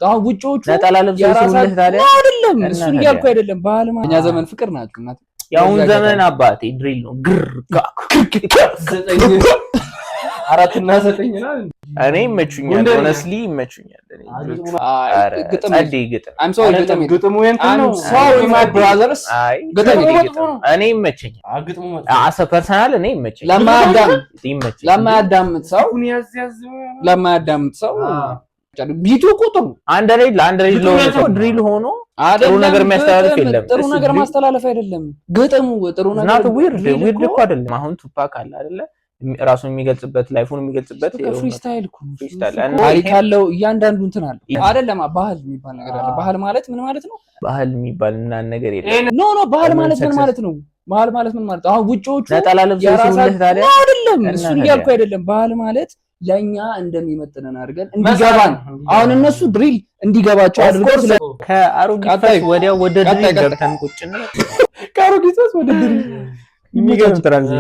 አሁን ውጪዎቹ ነጠላ ለብሰው ሲውልህ ታዲያ አይደለም እሱን እያልኩ አይደለም። ባህል እኛ ዘመን ፍቅር ናችሁ እናት ያውን ዘመን አባቴ ድሪል ነው ግር አራት እና 9 ነው እኔ ይመቹኛል ሆነስሊ ይመቹኛል እኔ ግጥም I'm sorry ግጥሙ እንትን ነው sorry my brothers ግጥም እኔ ይመቸኛል ግጥሙ አሰ ፐርሰናል እኔ ይመቸኛል ለማያዳምጥ ሰው ቢቱ ቁጥሩ አንድ ላይ ድሪል ሆኖ ጥሩ ነገር የሚያስተላልፍ የለም ጥሩ ነገር ማስተላለፍ አይደለም ግጥሙ ጥሩ ነገር ናት ዊርድ እኮ አይደለም አሁን ቱፓክ አለ አይደለ ራሱን የሚገልጽበት ላይፉን የሚገልጽበት ፍሪስታይል ካለው እያንዳንዱ እንትን አለ አይደለም ባህል የሚባል ነገር አለ ባህል ማለት ምን ማለት ነው ባህል የሚባል እና ነገር የለም ኖ ባህል ማለት ምን ማለት ነው ባህል ማለት ምን ማለት አሁን ውጪዎቹ ነጠላ ለብሰው ሲውልህ ታዲያ አይደለም እሱን እያልኩ አይደለም ባህል ማለት ለኛ እንደሚመጥነን አድርገን እንዲገባን አሁን እነሱ ድሪል እንዲገባቸው አድርገው ከአሮጊት ወዲያ ወደ ድሪል ገብተን ቁጭ ነው ከአሮጊት ወደ ድሪል የሚገርም ትራንዚት